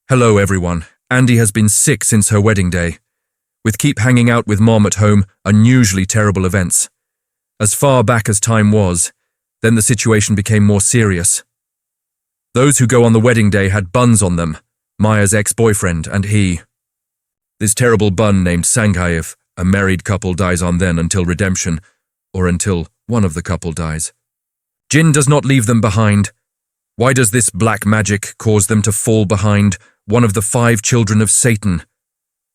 Hello everyone. Andy has been sick since her wedding day. With keep hanging out with mom at home, unusually terrible events. As far back as time was, then the situation became more serious. Those who go on the wedding day had buns on them, Maya's ex-boyfriend and he. This terrible bun named Sanghaev, a married couple dies on then until redemption, or until one of the couple dies. Jin does not leave them behind. Why does this black magic cause them to fall behind one of the 5 children of Satan?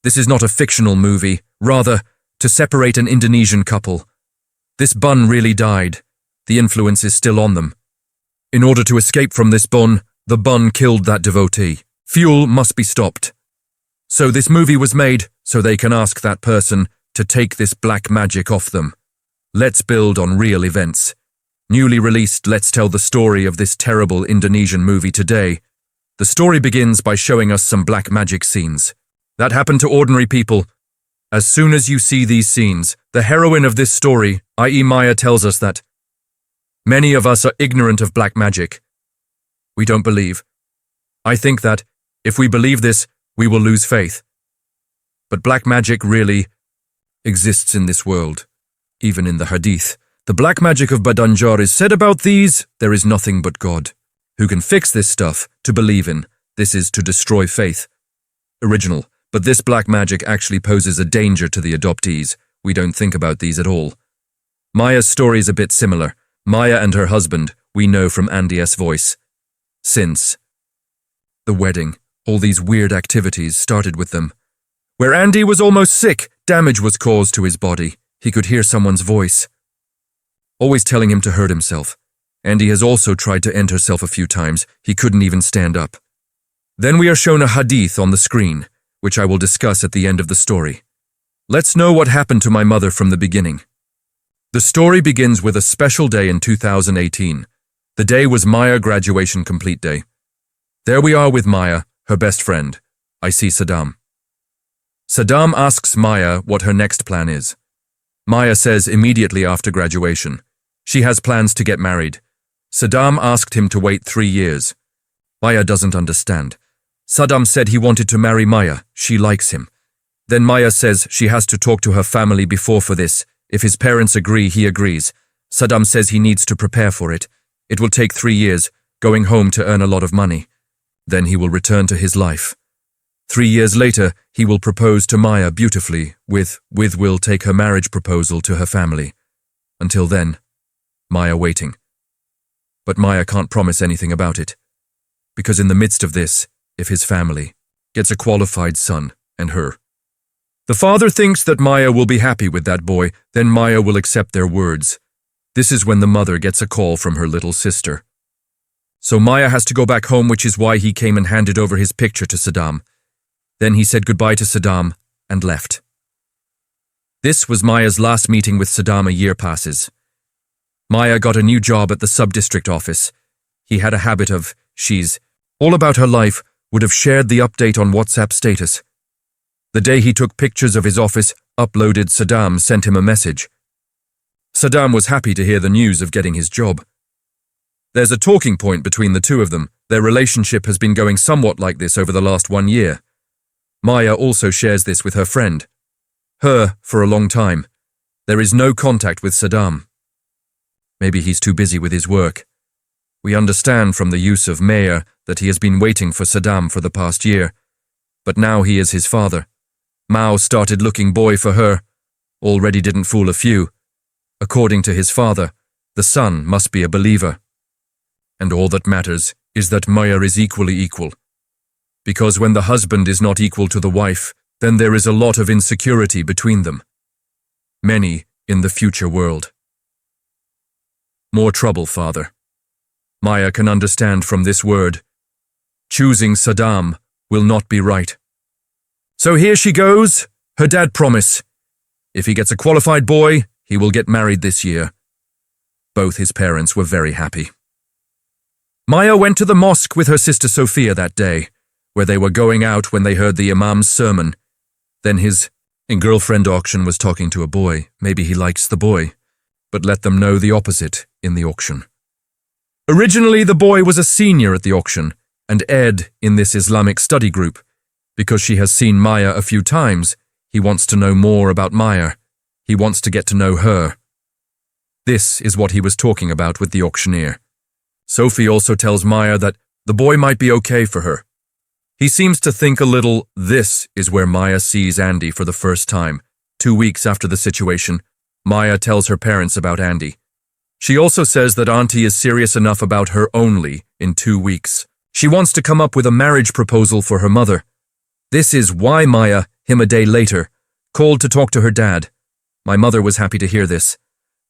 This is not a fictional movie, rather, to separate an Indonesian couple. This bun really died. The influence is still on them. In order to escape from this bun, the bun killed that devotee. Fuel must be stopped. So this movie was made so they can ask that person to take this black magic off them. Let's build on real events. Newly released, let's tell the story of this terrible Indonesian movie today. The story begins by showing us some black magic scenes that happen to ordinary people. As soon as you see these scenes, the heroine of this story, i.e. Maya, tells us that many of us are ignorant of black magic. We don't believe. I think that if we believe this, we will lose faith. But black magic really exists in this world, even in the Hadith. The black magic of Badanjar is said about these, there is nothing but God, who can fix this stuff to believe in. This is to destroy faith. Original, but this black magic actually poses a danger to the adoptees. We don't think about these at all. Maya's story is a bit similar. Maya and her husband, we know from Andy's voice. Since the wedding, all these weird activities started with them. Where Andy was almost sick, damage was caused to his body. He could hear someone's voice, always telling him to hurt himself. Andy has also tried to end herself a few times. He couldn't even stand up. Then we are shown a hadith on the screen, which I will discuss at the end of the story. Let's know what happened to my mother from the beginning. The story begins with a special day in 2018. The day was Maya graduation complete day. There we are with Maya, her best friend. I see Saddam. Saddam asks Maya what her next plan is. Maya says immediately after graduation. She has plans to get married. Saddam asked him to wait 3 years. Maya doesn't understand. Saddam said he wanted to marry Maya. She likes him. Then Maya says she has to talk to her family before for this. If his parents agree, he agrees. Saddam says he needs to prepare for it. It will take 3 years, going home to earn a lot of money. Then he will return to his life. 3 years later, he will propose to Maya beautifully, will take her marriage proposal to her family. Until then, Maya waiting. But Maya can't promise anything about it. Because in the midst of this, if his family gets a qualified son and her, the father thinks that Maya will be happy with that boy, then Maya will accept their words. This is when the mother gets a call from her little sister. So Maya has to go back home, which is why he came and handed over his picture to Saddam. Then he said goodbye to Saddam and left. This was Maya's last meeting with Saddam. A year passes. Maya got a new job at the sub-district office. He had a habit of, she's all about her life, would have shared the update on WhatsApp status. The day he took pictures of his office, uploaded, Saddam sent him a message. Saddam was happy to hear the news of getting his job. There's a talking point between the two of them. Their relationship has been going somewhat like this over the last 1 year. Maya also shares this with her friend. Her, for a long time. There is no contact with Saddam. Maybe he's too busy with his work. We understand from the use of Mayor that he has been waiting for Saddam for the past year. But now he is his father. Mao started looking boy for her. Already didn't fool a few. According to his father, the son must be a believer. And all that matters is that Maya is equally equal. Because when the husband is not equal to the wife, then there is a lot of insecurity between them. Many in the future world. More trouble, father. Maya can understand from this word. Choosing Saddam will not be right. So here she goes, her dad promise. If he gets a qualified boy, he will get married this year. Both his parents were very happy. Maya went to the mosque with her sister Sophia that day, where they were going out when they heard the imam's sermon. Then his girlfriend auction was talking to a boy. Maybe he likes the boy, but let them know the opposite in the auction. Originally, the boy was a senior at the auction. and Ed in this Islamic study group. Because she has seen Maya a few times, he wants to know more about Maya. He wants to get to know her. This is what he was talking about with the auctioneer. Sophie also tells Maya that the boy might be okay for her. He seems to think a little. This is where Maya sees Andy for the first time. 2 weeks after the situation, Maya tells her parents about Andy. She also says that Auntie is serious enough about her only in 2 weeks. She wants to come up with a marriage proposal for her mother. This is why Maya, him a day later, called to talk to her dad. My mother was happy to hear this,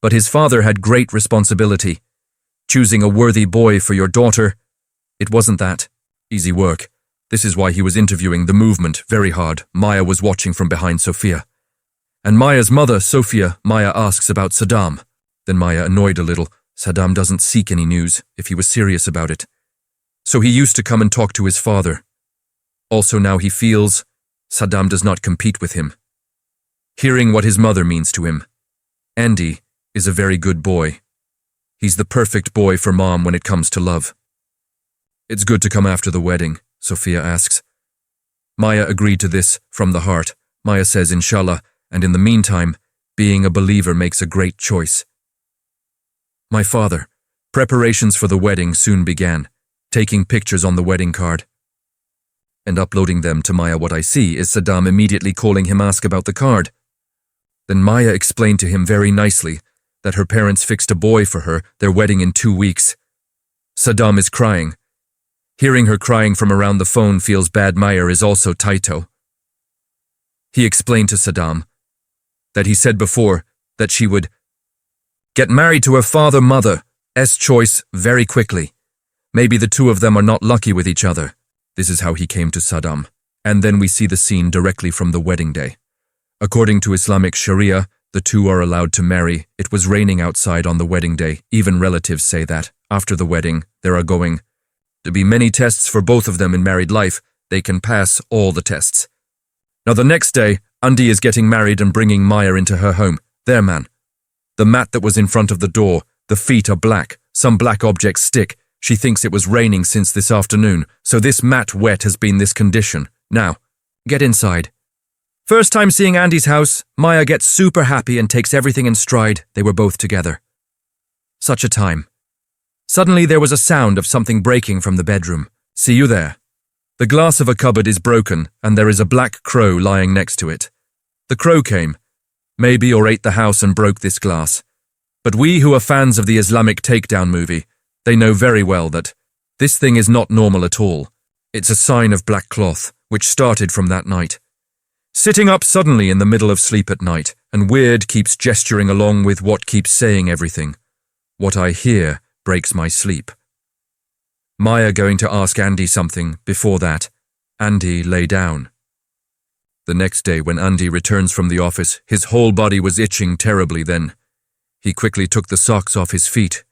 but his father had great responsibility. Choosing a worthy boy for your daughter, it wasn't that easy work. This is why he was interviewing the movement very hard. Maya was watching from behind Sophia. And Maya's mother, Sophia, Maya asks about Saddam. Then Maya, annoyed a little. Saddam doesn't seek any news if he was serious about it. So he used to come and talk to his father. Also now he feels Saddam does not compete with him. Hearing what his mother means to him. Andy is a very good boy. He's the perfect boy for Mom when it comes to love. It's good to come after the wedding, Sophia asks. Maya agreed to this from the heart. Maya says inshallah, and in the meantime, being a believer makes a great choice. My father. Preparations for the wedding soon began, taking pictures on the wedding card and uploading them to Maya. What I see is Saddam immediately calling him, ask about the card. Then Maya explained to him very nicely that her parents fixed a boy for her, their wedding in 2 weeks. Saddam is crying. Hearing her crying from around the phone feels bad. Maya is also Taito. He explained to Saddam that he said before that she would get married to her father-mother's choice very quickly. Maybe the two of them are not lucky with each other. This is how he came to Saddam. And then we see the scene directly from the wedding day. According to Islamic Sharia, the two are allowed to marry. It was raining outside on the wedding day. Even relatives say that, after the wedding, there are going to be many tests for both of them in married life. They can pass all the tests. Now the next day, Andy is getting married and bringing Maya into her home. There, man. The mat that was in front of the door, the feet are black. Some black objects stick. She thinks it was raining since this afternoon, so this mat wet has been this condition. Now, get inside. First time seeing Andy's house, Maya gets super happy and takes everything in stride. They were both together. Such a time. Suddenly there was a sound of something breaking from the bedroom. See you there. The glass of a cupboard is broken and there is a black crow lying next to it. The crow came, maybe, or ate the house and broke this glass. But we who are fans of the Islamic takedown movie, they know very well that this thing is not normal at all. It's a sign of black cloth, which started from that night. Sitting up suddenly in the middle of sleep at night, and Weird keeps gesturing along with what keeps saying everything. What I hear breaks my sleep. Maya going to ask Andy something. Before that, Andy lay down. The next day when Andy returns from the office, his whole body was itching terribly then. He quickly took the socks off his feet.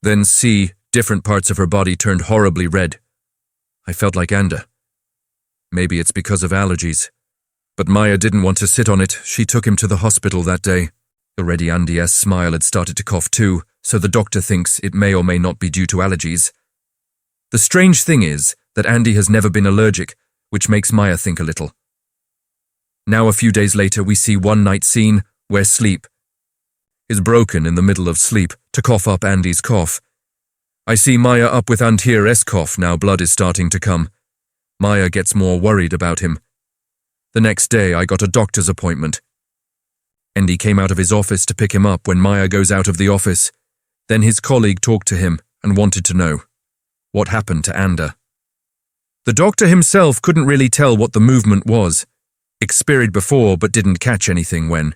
Then see, different parts of her body turned horribly red. I felt like Anda. Maybe it's because of allergies. But Maya didn't want to sit on it. She took him to the hospital that day. Already Andy's smile had started to cough too, so the doctor thinks it may or may not be due to allergies. The strange thing is that Andy has never been allergic, which makes Maya think a little. Now a few days later we see one night scene where sleep is broken in the middle of sleep to cough up Andy's cough. I see Maya up with Antir's cough. Now blood is starting to come. Maya gets more worried about him. The next day I got a doctor's appointment. Andy came out of his office to pick him up when Maya goes out of the office. Then his colleague talked to him and wanted to know what happened to Anda. The doctor himself couldn't really tell what the movement was. Experienced before but didn't catch anything when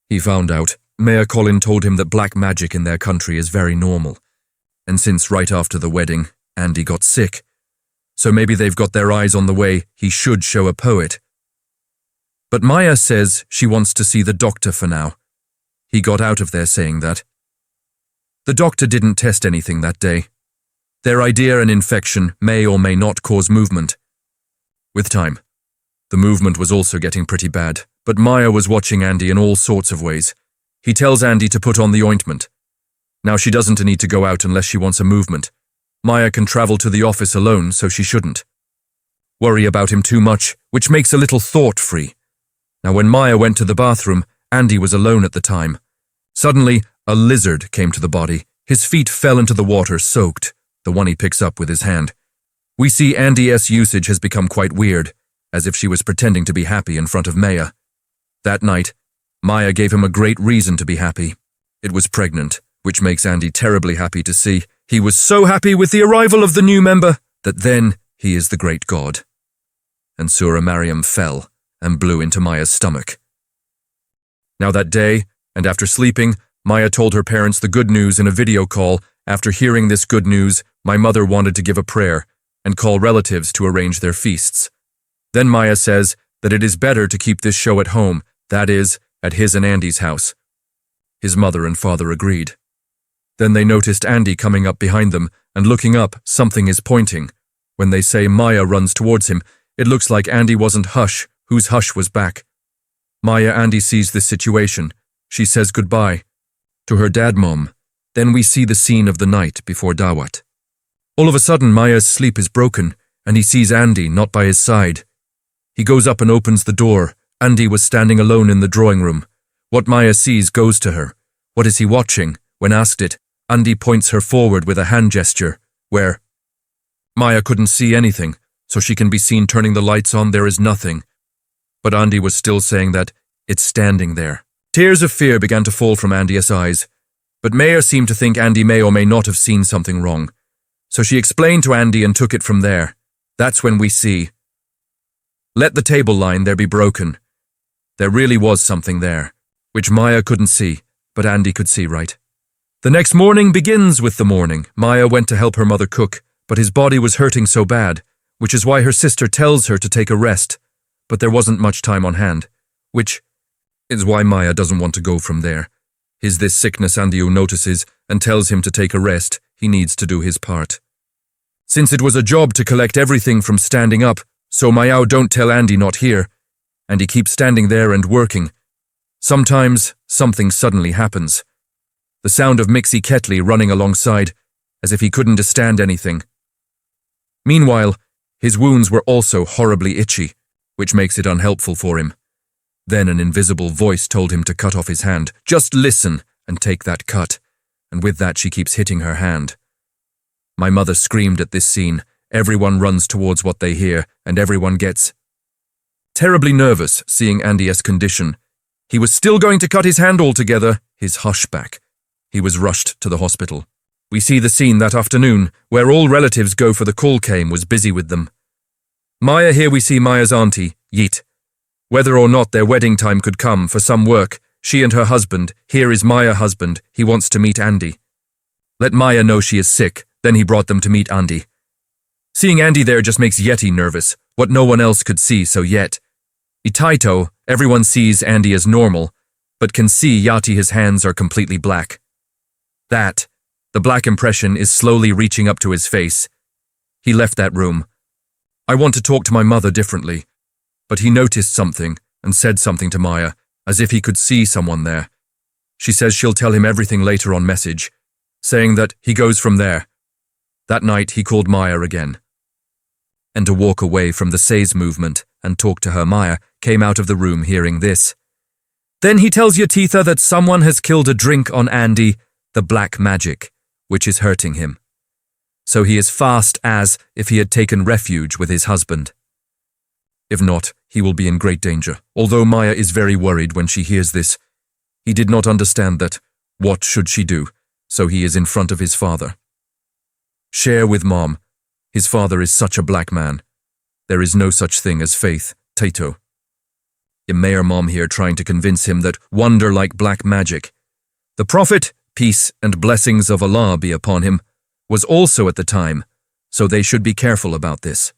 he found out. Mayor Colin told him that black magic in their country is very normal. And since right after the wedding, Andy got sick, so maybe they've got their eyes on the way he should show a poet. But Maya says she wants to see the doctor for now. He got out of there saying that. The doctor didn't test anything that day. Their idea an infection may or may not cause movement. With time, the movement was also getting pretty bad, but Maya was watching Andy in all sorts of ways. He tells Andy to put on the ointment. Now she doesn't need to go out unless she wants a movement. Maya can travel to the office alone, so she shouldn't worry about him too much, which makes a little thought-free. Now, when Maya went to the bathroom, Andy was alone at the time. Suddenly, a lizard came to the body. His feet fell into the water, soaked, the one he picks up with his hand. We see Andy's usage has become quite weird, as if she was pretending to be happy in front of Maya. That night, Maya gave him a great reason to be happy. It was pregnant, which makes Andy terribly happy to see. He was so happy with the arrival of the new member that then he is the great god. And Surah Mariam fell and blew into Maya's stomach. Now that day, and after sleeping, Maya told her parents the good news in a video call. After hearing this good news, my mother wanted to give a prayer and call relatives to arrange their feasts. Then Maya says that it is better to keep this show at home, that is, at his and Andy's house. His mother and father agreed. Then they noticed Andy coming up behind them, and looking up, something is pointing. When they say Maya runs towards him, it looks like Andy wasn't Hush, whose Hush was back. Maya Andy sees this situation. She says goodbye to her dad mom. Then we see the scene of the night before Dawat. All of a sudden, Maya's sleep is broken, and he sees Andy not by his side. He goes up and opens the door. Andy was standing alone in the drawing room. What Maya sees goes to her. What is he watching? When asked it, Andy points her forward with a hand gesture, where Maya couldn't see anything, so she can be seen turning the lights on. There is nothing. But Andy was still saying that it's standing there. Tears of fear began to fall from Andy's eyes, but Maya seemed to think Andy may or may not have seen something wrong. So she explained to Andy and took it from there. That's when we see, let the table line there be broken. There really was something there, which Maya couldn't see, but Andy could see, right? The next morning begins with the morning. Maya went to help her mother cook, but his body was hurting so bad, which is why her sister tells her to take a rest, but there wasn't much time on hand, which is why Maya doesn't want to go from there. Is this sickness Andy notices and tells him to take a rest. He needs to do his part. Since it was a job to collect everything from standing up, so Maya don't tell Andy not here, and he keeps standing there and working. Sometimes something suddenly happens. The sound of Mixie Ketley running alongside, as if he couldn't understand anything. Meanwhile, his wounds were also horribly itchy, which makes it unhelpful for him. Then an invisible voice told him to cut off his hand. Just listen and take that cut. And with that she keeps hitting her hand. My mother screamed at this scene. Everyone runs towards what they hear, and everyone gets terribly nervous seeing Andy's condition. He was still going to cut his hand altogether, his hush back. He was rushed to the hospital. We see the scene that afternoon, where all relatives go for the call came, was busy with them. Maya, here we see Maya's auntie, Yeet. Whether or not their wedding time could come for some work, she and her husband, here is Maya's husband, he wants to meet Andy. Let Maya know she is sick, then he brought them to meet Andy. Seeing Andy there just makes Yeti nervous, what no one else could see, so yet. Itaito, everyone sees Andy as normal, but can see Yati his hands are completely black. That, the black impression is slowly reaching up to his face. He left that room. I want to talk to my mother differently, but he noticed something and said something to Maya, as if he could see someone there. She says she'll tell him everything later on message, saying that he goes from there. That night he called Maya again. And to walk away from the Says movement and talk to her, Maya came out of the room hearing this. Then he tells Yatitha that someone has killed a drink on Andy, the black magic, which is hurting him. So he is fast as if he had taken refuge with his husband. If not, he will be in great danger. Although Maya is very worried when she hears this, he did not understand that. What should she do? So he is in front of his father. Share with Mom. His father is such a black man. There is no such thing as faith, Tato. Mayor Mom here trying to convince him that wonder like black magic. The Prophet, peace and blessings of Allah be upon him, was also at the time, so they should be careful about this.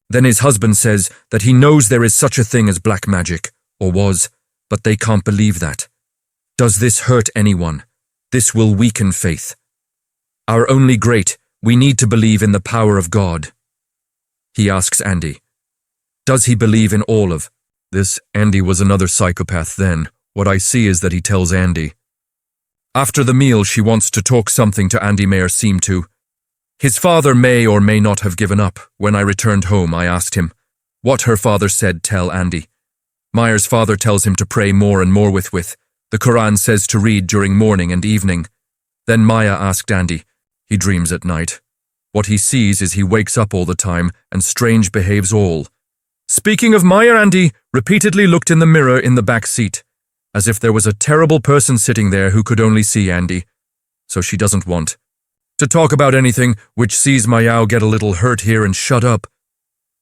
Then his husband says that he knows there is such a thing as black magic, or was, but they can't believe that. Does this hurt anyone? This will weaken faith. Our only great, we need to believe in the power of God. He asks Andy. Does he believe in all of this? Andy was another psychopath then. What I see is that he tells Andy. After the meal, she wants to talk something to Andy Mayer seem to. His father may or may not have given up. When I returned home, I asked him what her father said. Tell Andy. Maya's father tells him to pray more and more with. The Quran says to read during morning and evening. Then Maya asked Andy. He dreams at night. What he sees is he wakes up all the time and strange behaves all. Speaking of Maya, Andy repeatedly looked in the mirror in the back seat, as if there was a terrible person sitting there who could only see Andy. So she doesn't want to talk about anything, which sees Maya get a little hurt here and shut up.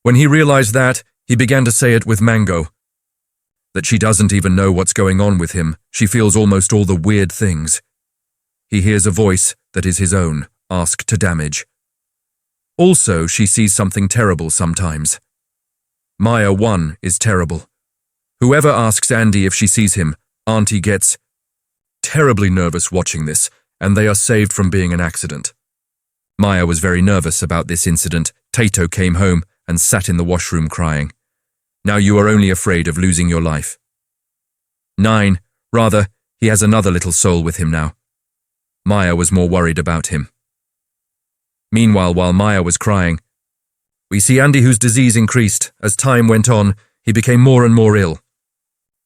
When he realized that, he began to say it with Mango. That she doesn't even know what's going on with him. She feels almost all the weird things. He hears a voice that is his own, ask to damage. Also, she sees something terrible sometimes. Maya 1 is terrible. Whoever asks Andy if she sees him, Auntie gets terribly nervous watching this, and they are saved from being an accident. Maya was very nervous about this incident. Tato came home and sat in the washroom crying. Now you are only afraid of losing your life. 9. Rather, he has another little soul with him now. Maya was more worried about him. Meanwhile, while Maya was crying, we see Andy, whose disease increased. As time went on, he became more and more ill.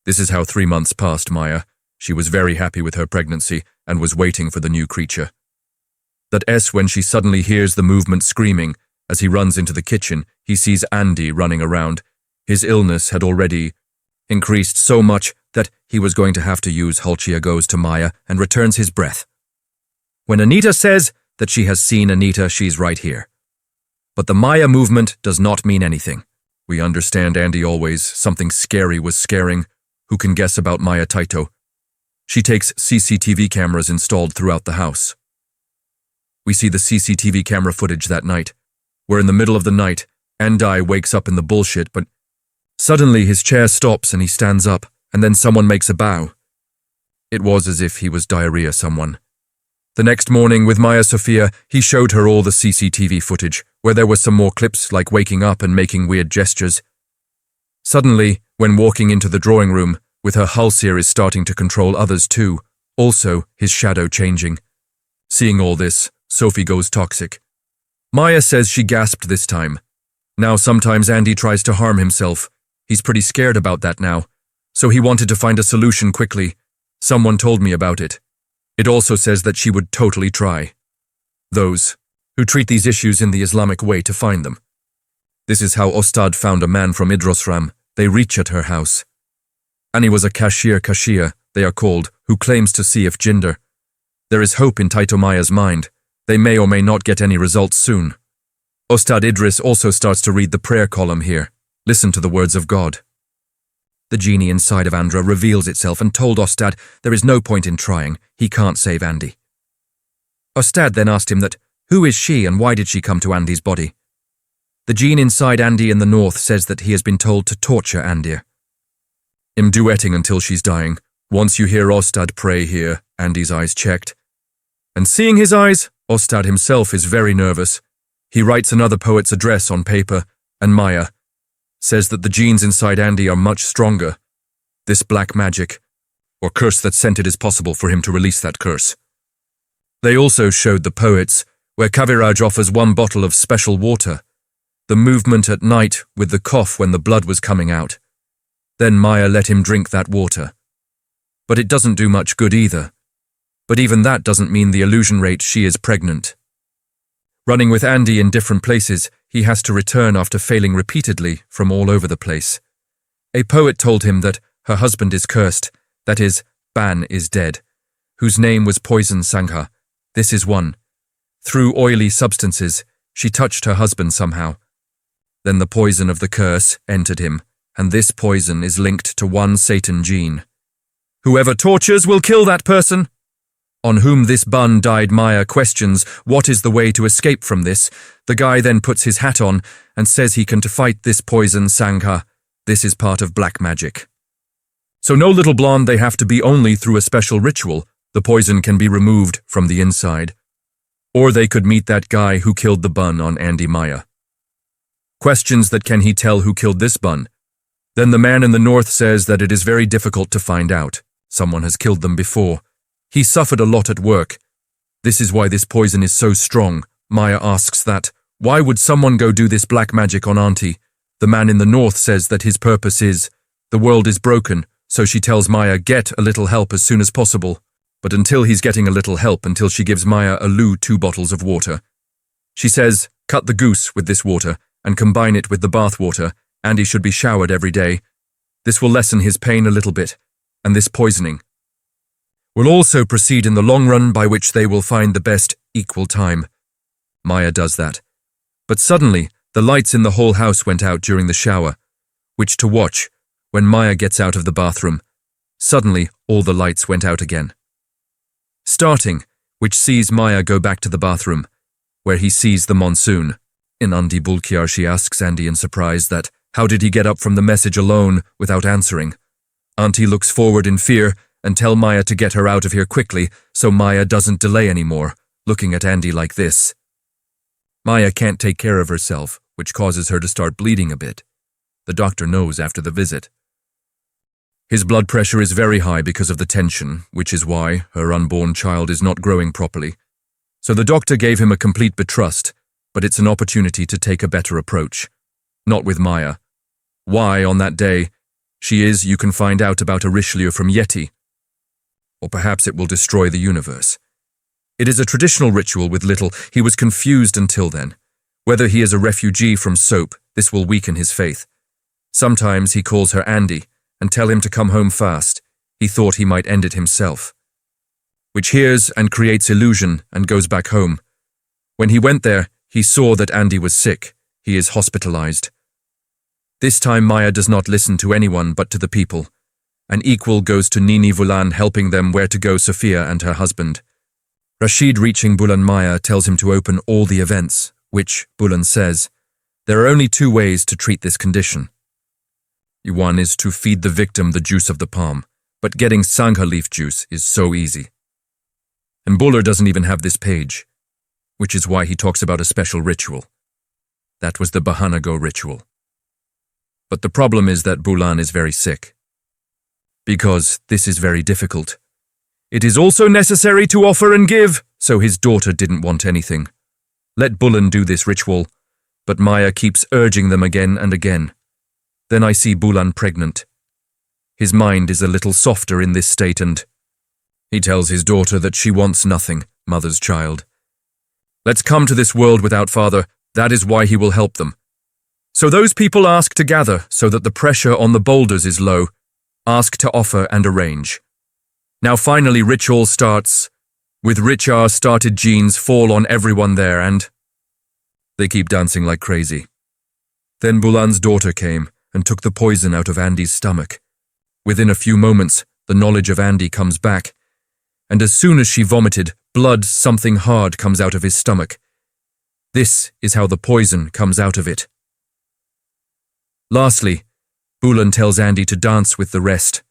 This is how 3 months passed Maya. She was very happy with her pregnancy and was waiting for the new creature. When she suddenly hears the movement screaming, as he runs into the kitchen, he sees Andy running around. His illness had already increased so much that he was going to have to use Hulchia goes to Maya and returns his breath. When Anita says that she has seen Anita, she's right here. But the Maya movement does not mean anything. We understand Andy always, something scary was scaring. Who can guess about Maya Taito? She takes CCTV cameras installed throughout the house. We see the CCTV camera footage that night, where in the middle of the night, Andy wakes up in the bullshit, but suddenly his chair stops and he stands up, and then someone makes a bow. It was as if he was diarrhea someone. The next morning with Maya Sophia, he showed her all the CCTV footage, where there were some more clips like waking up and making weird gestures. Suddenly, when walking into the drawing room, with her Hulchia is starting to control others too, also his shadow changing. Seeing all this, Sophie goes toxic. Maya says she gasped this time. Now sometimes Andy tries to harm himself. He's pretty scared about that now. So he wanted to find a solution quickly. Someone told me about it. It also says that she would totally try. Those who treat these issues in the Islamic way to find them. This is how Ostad found a man from Idrosram. They reach at her house. Annie was a cashier, they are called, who claims to see if Jinder. There is hope in Taito Maya's mind. They may or may not get any results soon. Ostad Idris also starts to read the prayer column here. Listen to the words of God. The genie inside of Andra reveals itself and told Ostad there is no point in trying. He can't save Andy. Ostad then asked him that, who is she and why did she come to Andy's body? The genie inside Andy in the north says that he has been told to torture Andy. I'm duetting until she's dying. Once you hear Ostad pray here, Andy's eyes checked. And seeing his eyes, Ostad himself is very nervous. He writes another poet's address on paper, and Maya says that the genes inside Andy are much stronger. This black magic, or curse that sent it, is possible for him to release that curse. They also showed the poets, where Kaviraj offers 1 bottle of special water, the movement at night with the cough when the blood was coming out. Then Maya let him drink that water. But it doesn't do much good either. But even that doesn't mean the illusion rate she is pregnant. Running with Andy in different places, he has to return after failing repeatedly from all over the place. A poet told him that her husband is cursed, that is, Ban is dead, whose name was Poison Sangha. This is one. Through oily substances, she touched her husband somehow. Then the poison of the curse entered him, and this poison is linked to one Satan gene. Whoever tortures will kill that person. On whom this bun died, Maya questions what is the way to escape from this. The guy then puts his hat on and says he can to fight this poison Sangha. This is part of black magic. So no little blonde, they have to be only through a special ritual. The poison can be removed from the inside. Or they could meet that guy who killed the bun on Andy Maya. Questions that can he tell who killed this bun? Then the man in the north says that it is very difficult to find out. Someone has killed them before. He suffered a lot at work. This is why this poison is so strong. Maya asks that, why would someone go do this black magic on Auntie? The man in the north says that his purpose is, the world is broken, so she tells Maya get a little help as soon as possible. But until he's getting a little help, until she gives Maya a 2 bottles of water. She says, cut the goose with this water and combine it with the bath water, and he should be showered every day. This will lessen his pain a little bit, and this poisoning will also proceed in the long run, by which they will find the best equal time. Maya does that. But suddenly, the lights in the whole house went out during the shower, which to watch, when Maya gets out of the bathroom, suddenly all the lights went out again. Starting, which sees Maya go back to the bathroom, where he sees the monsoon. In Andi Bulkiar, she asks Andy in surprise that, how did he get up from the message alone without answering? Auntie looks forward in fear and tell Maya to get her out of here quickly, so Maya doesn't delay anymore, looking at Andy like this. Maya can't take care of herself, which causes her to start bleeding a bit. The doctor knows after the visit. His blood pressure is very high because of the tension, which is why her unborn child is not growing properly. So the doctor gave him a complete betrust, but it's an opportunity to take a better approach. Not with Maya. Why, on that day, she is, you can find out about a Richelieu from Yeti. Or perhaps it will destroy the universe. It is a traditional ritual with little, he was confused until then. Whether he is a refugee from soap, this will weaken his faith. Sometimes he calls her Andy, and tell him to come home fast. He thought he might end it himself. Which hears and creates illusion and goes back home. When he went there, he saw that Andy was sick. He is hospitalized. This time Maya does not listen to anyone but to the people. An equal goes to Nini Vulan, helping them where to go, Sophia and her husband. Rashid, reaching Bulan Maya, tells him to open all the events, which, Bulan says, there are only 2 ways to treat this condition. One is to feed the victim the juice of the palm, but getting Sangha leaf juice is so easy. And Buller doesn't even have this page, which is why he talks about a special ritual. That was the Bahanago ritual. But the problem is that Bulan is very sick. Because this is very difficult. It is also necessary to offer and give, so his daughter didn't want anything. Let Bulan do this ritual, but Maya keeps urging them again and again. Then I see Bulan pregnant. His mind is a little softer in this state, and he tells his daughter that she wants nothing, mother's child. Let's come to this world without father, that is why he will help them. So those people ask to gather so that the pressure on the boulders is low, ask to offer and arrange. Now finally ritual starts. With Richard started genes fall on everyone there, and they keep dancing like crazy. Then Bulan's daughter came and took the poison out of Andy's stomach. Within a few moments, the knowledge of Andy comes back, and as soon as she vomited, blood, something hard comes out of his stomach. This is how the poison comes out of it. Lastly, Bulan tells Andy to dance with the rest.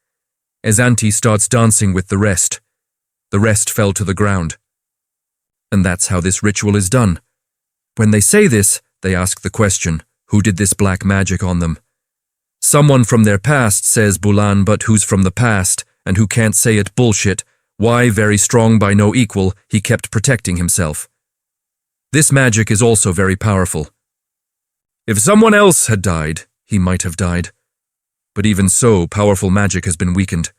As Auntie starts dancing with the rest fell to the ground. And that's how this ritual is done. When they say this, they ask the question, who did this black magic on them? Someone from their past, says Bulan, but who's from the past, and who can't say it? Bullshit. Why, very strong by no equal, he kept protecting himself. This magic is also very powerful. If someone else had died, he might have died. But even so, powerful magic has been weakened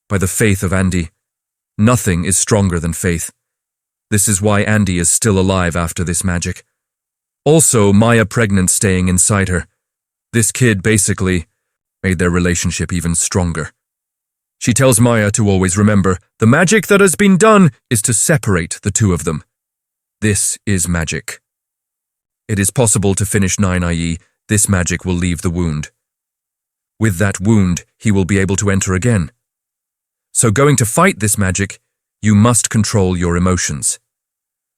by the faith of Andy. Nothing is stronger than faith. This is why Andy is still alive after this magic. Also, Maya pregnant staying inside her. This kid basically made their relationship even stronger. She tells Maya to always remember, the magic that has been done is to separate the two of them. This is magic. It is possible to finish 9, i.e., this magic will leave the wound. With that wound, he will be able to enter again. So going to fight this magic, you must control your emotions.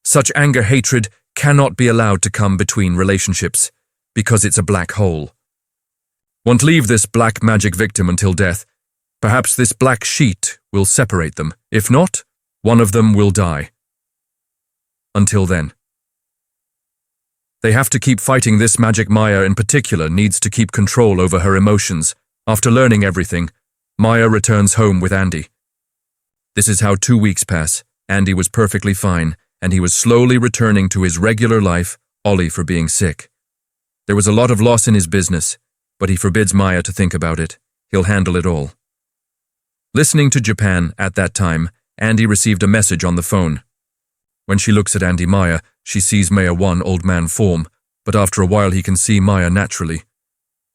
Such anger, hatred cannot be allowed to come between relationships, because it's a black hole. Won't leave this black magic victim until death. Perhaps this black sheet will separate them. If not, one of them will die. Until then. They have to keep fighting this magic. Maya in particular needs to keep control over her emotions. After learning everything, Maya returns home with Andy. This is how 2 weeks pass. Andy was perfectly fine, and he was slowly returning to his regular life, only for being sick. There was a lot of loss in his business, but he forbids Maya to think about it. He'll handle it all. Listening to Japan at that time, Andy received a message on the phone. When she looks at Andy Maya, she sees Maya one old man form, but after a while he can see Maya naturally.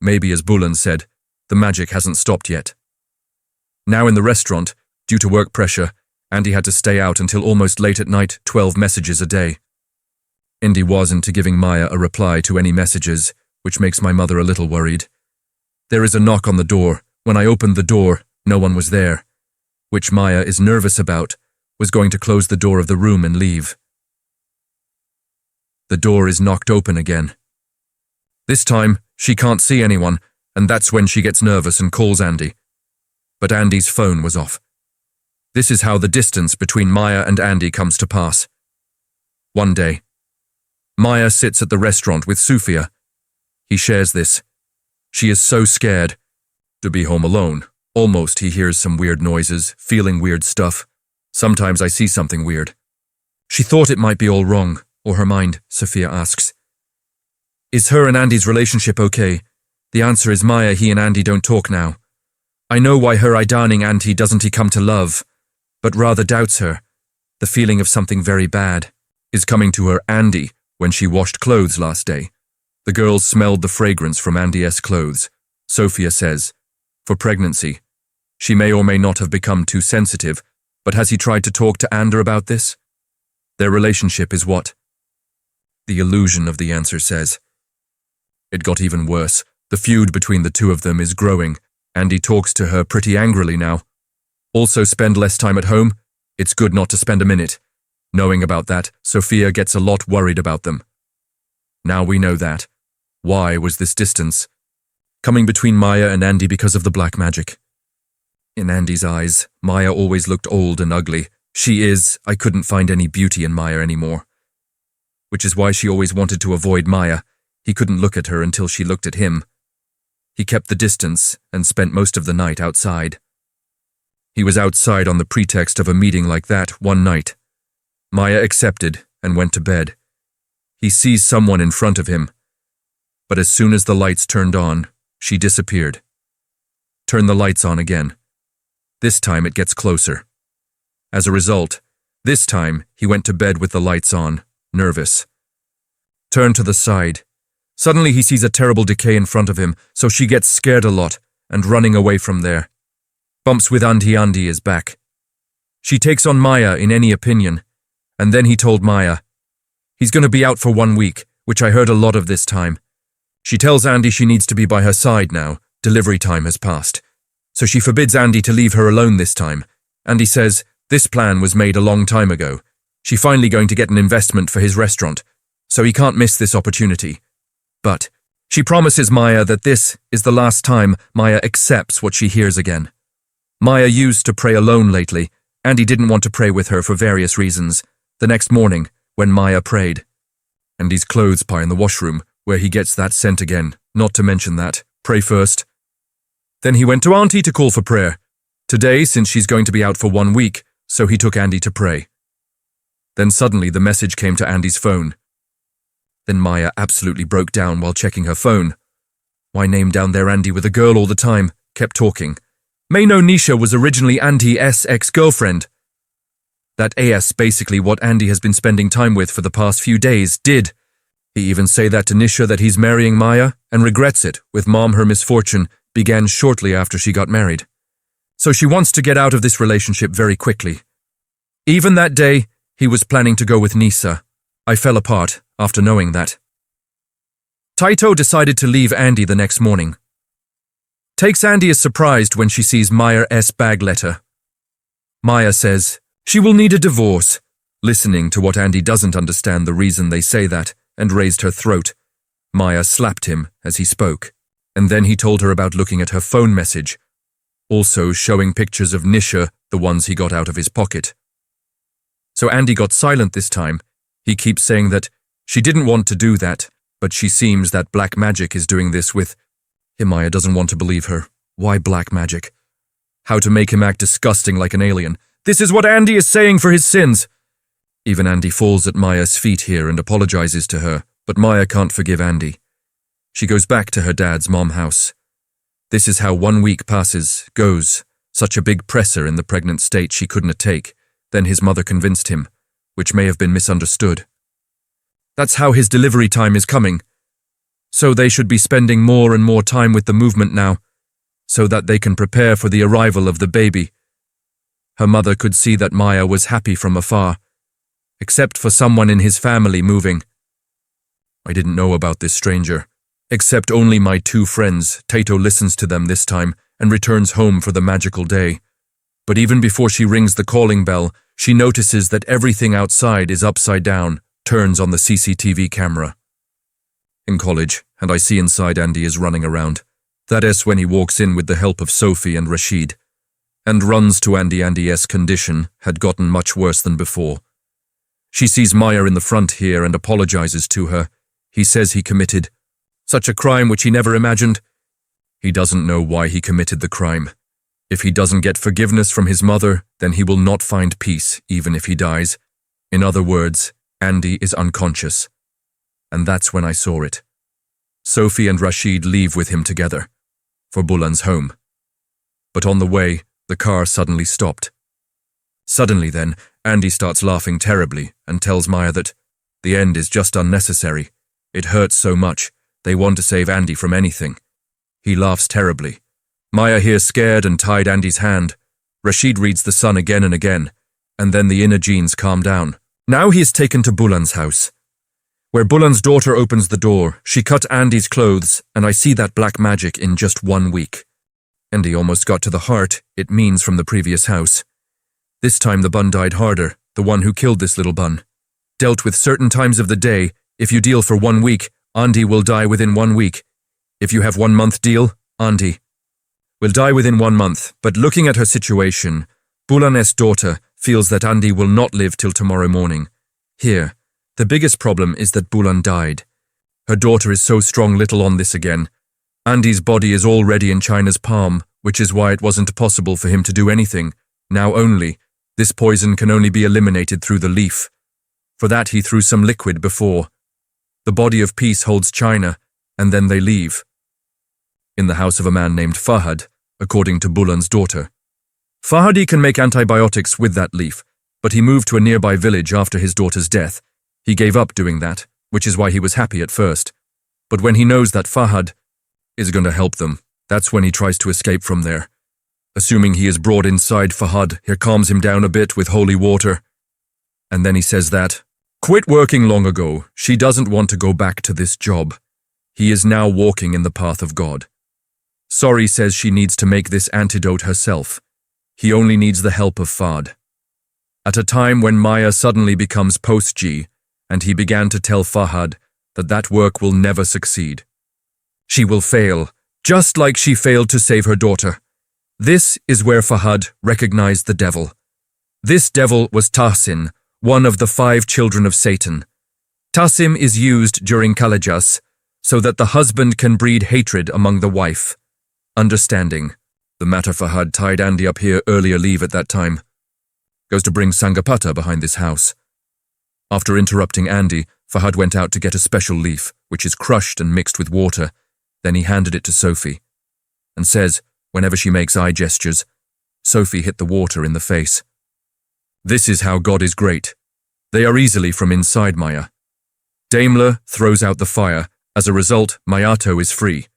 Maybe, as Bulan said, the magic hasn't stopped yet. Now in the restaurant, due to work pressure, Andy had to stay out until almost late at night, 12 messages a day. Indy wasn't giving Maya a reply to any messages, which makes my mother a little worried. There is a knock on the door. When I opened the door, no one was there, which Maya is nervous about, was going to close the door of the room and leave. The door is knocked open again. This time, she can't see anyone, and that's when she gets nervous and calls Andy. But Andy's phone was off. This is how the distance between Maya and Andy comes to pass. One day, Maya sits at the restaurant with Sufia. He shares this. She is so scared to be home alone. Almost he hears some weird noises, feeling weird stuff. Sometimes I see something weird. She thought it might be all wrong, or her mind, Sophia asks. Is her and Andy's relationship okay? The answer is Maya, he and Andy don't talk now. I know why her idaning auntie doesn't he come to love, but rather doubts her. The feeling of something very bad is coming to her Andy when she washed clothes last day. The girls smelled the fragrance from Andy's clothes. Sophia says, for pregnancy, she may or may not have become too sensitive, but has he tried to talk to Ander about this? Their relationship is what? The illusion of the answer says. It got even worse. The feud between the two of them is growing. Andy talks to her pretty angrily now. Also spend less time at home. It's good not to spend a minute. Knowing about that, Sophia gets a lot worried about them. Now we know that. Why was this distance coming between Maya and Andy because of the black magic? In Andy's eyes, Maya always looked old and ugly. I couldn't find any beauty in Maya anymore. Which is why she always wanted to avoid Maya. He couldn't look at her until she looked at him. He kept the distance and spent most of the night outside. He was outside on the pretext of a meeting like that one night. Maya accepted and went to bed. He sees someone in front of him, but as soon as the lights turned on, she disappeared. Turn the lights on again. This time it gets closer. As a result, this time he went to bed with the lights on, nervous. Turn to the side. Suddenly he sees a terrible decay in front of him, so she gets scared a lot and running away from there. Bumps with Andy is back. She takes on Maya in any opinion, and then he told Maya, he's going to be out for 1 week, which I heard a lot of this time. She tells Andy she needs to be by her side now, delivery time has passed. So she forbids Andy to leave her alone this time. Andy says this plan was made a long time ago. She's finally going to get an investment for his restaurant, so he can't miss this opportunity. But she promises Maya that this is the last time Maya accepts what she hears again. Maya used to pray alone lately. Andy didn't want to pray with her for various reasons. The next morning, when Maya prayed, Andy's clothes pie in the washroom, where he gets that scent again, not to mention that, pray first. Then he went to Auntie to call for prayer. Today, since she's going to be out for 1 week, so he took Andy to pray. Then suddenly the message came to Andy's phone. Then Maya absolutely broke down while checking her phone. Why name down there Andy with a girl all the time? Kept talking. May know Nisha was originally Andy's ex-girlfriend. That AS basically what Andy has been spending time with for the past few days did. He even say that to Nisha that he's marrying Maya and regrets it, with Mom her misfortune began shortly after she got married. So she wants to get out of this relationship very quickly. Even that day, he was planning to go with Nisa. I fell apart after knowing that. Taito decided to leave Andy the next morning. Takes Andy as surprised when she sees Maya's bag letter. Maya says she will need a divorce, listening to what Andy doesn't understand the reason they say that, and raised her throat. Maya slapped him as he spoke, and then he told her about looking at her phone message, also showing pictures of Nisha, the ones he got out of his pocket. So Andy got silent this time. He keeps saying that she didn't want to do that, but she seems that black magic is doing this with him. Maya doesn't want to believe her. Why black magic? How to make him act disgusting like an alien. This is what Andy is saying for his sins. Even Andy falls at Maya's feet here and apologizes to her, but Maya can't forgive Andy. She goes back to her dad's mom house. This is how 1 week goes. Such a big presser in the pregnant state she couldn't take. Then his mother convinced him, which may have been misunderstood. That's how his delivery time is coming. So they should be spending more and more time with the movement now, so that they can prepare for the arrival of the baby. Her mother could see that Maya was happy from afar, except for someone in his family moving. I didn't know about this stranger, except only my 2 friends. Tato listens to them this time and returns home for the magical day. But even before she rings the calling bell, she notices that everything outside is upside down, turns on the CCTV camera. In college, and I see inside Andy is running around. That is when he walks in with the help of Sophie and Rashid, and runs to Andy. Andy's condition had gotten much worse than before. She sees Maya in the front here and apologizes to her. He says he committed such a crime which he never imagined. He doesn't know why he committed the crime. If he doesn't get forgiveness from his mother, then he will not find peace, even if he dies. In other words, Andy is unconscious. And that's when I saw it. Sophie and Rashid leave with him together, for Bulan's home. But on the way, the car suddenly stopped. Suddenly then, Andy starts laughing terribly and tells Maya that the end is just unnecessary. It hurts so much, they want to save Andy from anything. He laughs terribly. Maya hears scared and tied Andy's hand. Rashid reads the sun again and again, and then the inner genes calm down. Now he is taken to Bulan's house, where Bulan's daughter opens the door. She cut Andy's clothes, and I see that black magic in just 1 week. Andy almost got to the heart it means from the previous house. This time the bun died harder, the one who killed this little bun. Dealt with certain times of the day. If you deal for 1 week, Andy will die within 1 week. If you have 1 month deal, Andy will die within 1 month. But looking at her situation, Bulan's daughter feels that Andy will not live till tomorrow morning. Here, the biggest problem is that Bulan died. Her daughter is so strong little on this again. Andy's body is already in China's palm, which is why it wasn't possible for him to do anything. Now only, this poison can only be eliminated through the leaf. For that he threw some liquid before. The body of peace holds China, and then they leave. In the house of a man named Fahad, according to Bulan's daughter. Fahadi can make antibiotics with that leaf, but he moved to a nearby village after his daughter's death. He gave up doing that, which is why he was happy at first. But when he knows that Fahad is going to help them, that's when he tries to escape from there. Assuming he is brought inside, Fahad here calms him down a bit with holy water. And then he says that, quit working long ago, she doesn't want to go back to this job. He is now walking in the path of God. Sorry says she needs to make this antidote herself. He only needs the help of Fahad. At a time when Maya suddenly becomes post-G, and he began to tell Fahad that that work will never succeed. She will fail, just like she failed to save her daughter. This is where Fahad recognized the devil. This devil was Tahsin, one of the 5 children of Satan. Tahsin is used during Kalajas so that the husband can breed hatred among the wife. Understanding. The matter Fahad tied Andy up here earlier leave at that time. Goes to bring Sangapata behind this house. After interrupting Andy, Fahad went out to get a special leaf, which is crushed and mixed with water. Then he handed it to Sophie, and says, whenever she makes eye gestures, Sophie hit the water in the face. This is how God is great. They are easily from inside Maya. Daimler throws out the fire. As a result, Mayato is free.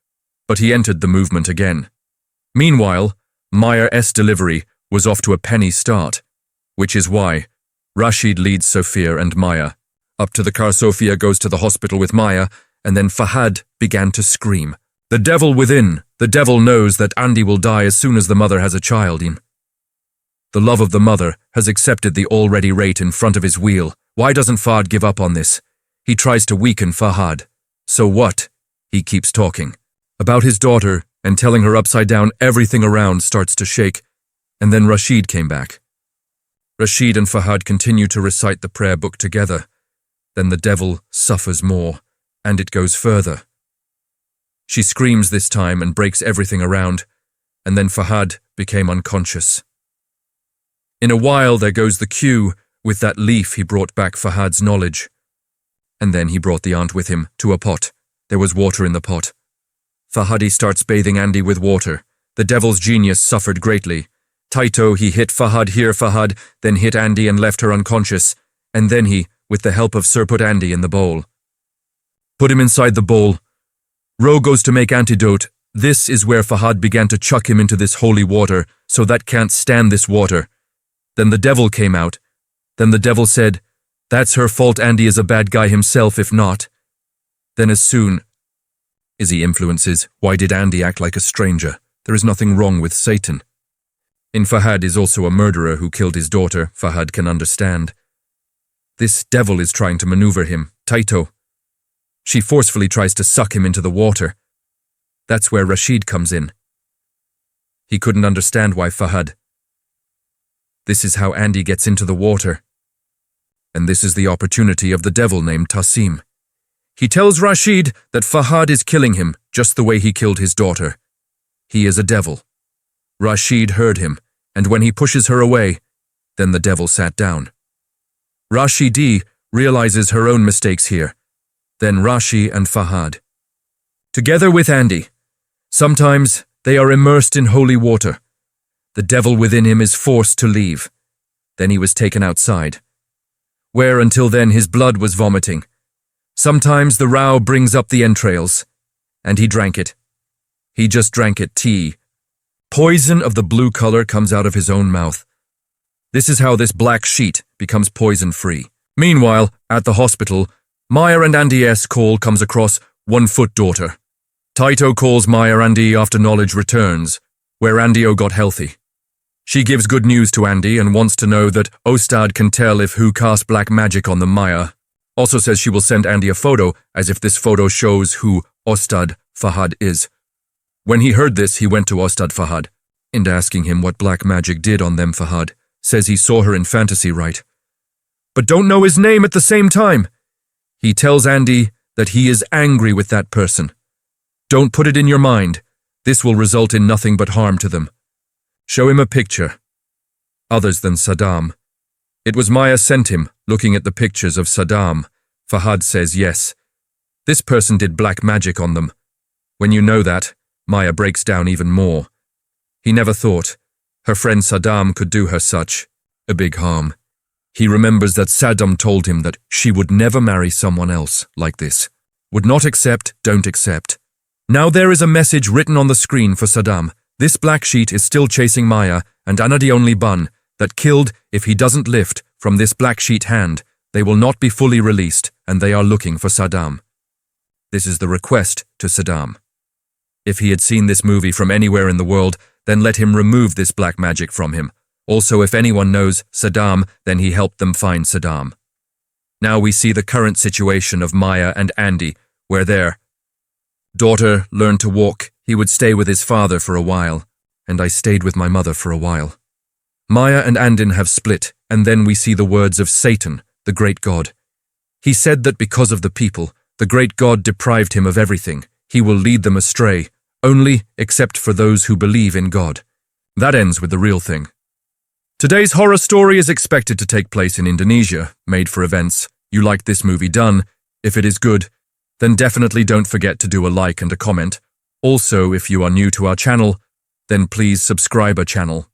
But he entered the movement again. Meanwhile, Maya's delivery was off to a penny start, which is why Rashid leads Sophia and Maya. Up to the car, Sophia goes to the hospital with Maya, and then Fahad began to scream. The devil within. The devil knows that Andy will die as soon as the mother has a child in. The love of the mother has accepted the already rate in front of his wheel. Why doesn't Fahad give up on this? He tries to weaken Fahad. So what? He keeps talking about his daughter and telling her upside down everything around starts to shake. And then Rashid came back. Rashid and Fahad continue to recite the prayer book together. Then the devil suffers more, and it goes further. She screams this time and breaks everything around, and then Fahad became unconscious. In a while there goes the cue With that leaf he brought back Fahad's knowledge. And then he brought the aunt with him to a pot. There was water in the pot. Fahadi starts bathing Andy with water. The devil's genius suffered greatly. Taito, he hit Fahad here, Fahad, then hit Andy and left her unconscious. And then he, with the help of Sir, put Andy in the bowl. Put him inside the bowl. Ro goes to make antidote. This is where Fahad began to chuck him into this holy water, so that can't stand this water. Then the devil came out. Then the devil said, "That's her fault, Andy is a bad guy himself, if not." Then as soon as he influences, why did Andy act like a stranger? There is nothing wrong with Satan. In Fahad is also a murderer who killed his daughter, Fahad can understand. This devil is trying to maneuver him, Taito. She forcefully tries to suck him into the water. That's where Rashid comes in. He couldn't understand why Fahad. This is how Andy gets into the water. And this is the opportunity of the devil named Tassim. He tells Rashid that Fahad is killing him just the way he killed his daughter. He is a devil. Rashid heard him, and when he pushes her away, then the devil sat down. Rashidi realizes her own mistakes here. Then Rashi and Fahad. Together with Andy. Sometimes they are immersed in holy water. The devil within him is forced to leave. Then he was taken outside, where until then his blood was vomiting. Sometimes the Rao brings up the entrails, and he drank it. He just drank it, tea. Poison of the blue color comes out of his own mouth. This is how this black sheet becomes poison-free. Meanwhile, at the hospital, Maya and Andy's call comes across 1-foot daughter. Taito calls Maya Andy after knowledge returns, where Andio got healthy. She gives good news to Andy and wants to know that Ostad can tell if who cast black magic on the Maya. Also says she will send Andy a photo, as if this photo shows who Ostad Fahad is. When he heard this, he went to Ostad Fahad, and asking him what black magic did on them. Fahad says he saw her in fantasy, right? But don't know his name at the same time. He tells Andy that he is angry with that person. Don't put it in your mind. This will result in nothing but harm to them. Show him a picture. Others than Saddam. It was Maya sent him, looking at the pictures of Saddam. Fahad says yes. This person did black magic on them. When you know that, Maya breaks down even more. He never thought her friend Saddam could do her such a big harm. He remembers that Saddam told him that she would never marry someone else like this. Would not accept, don't accept. Now there is a message written on the screen for Saddam. This black sheet is still chasing Maya and Anadi only Bun, that killed if he doesn't lift from this black sheet hand. They will not be fully released, and they are looking for Saddam. This is the request to Saddam. If he had seen this movie from anywhere in the world, then let him remove this black magic from him. Also, if anyone knows Saddam, then he helped them find Saddam. Now we see the current situation of Maya and Andy, where their daughter learned to walk. He would stay with his father for a while, and I stayed with my mother for a while. Maya and Andin have split, and then we see the words of Satan, the great god. He said that because of the people, the great god deprived him of everything. He will lead them astray, only except for those who believe in God. That ends with the real thing. Today's horror story is expected to take place in Indonesia, made for events. You like this movie done? If it is good, then definitely don't forget to do a like and a comment. Also, if you are new to our channel, then please subscribe our channel.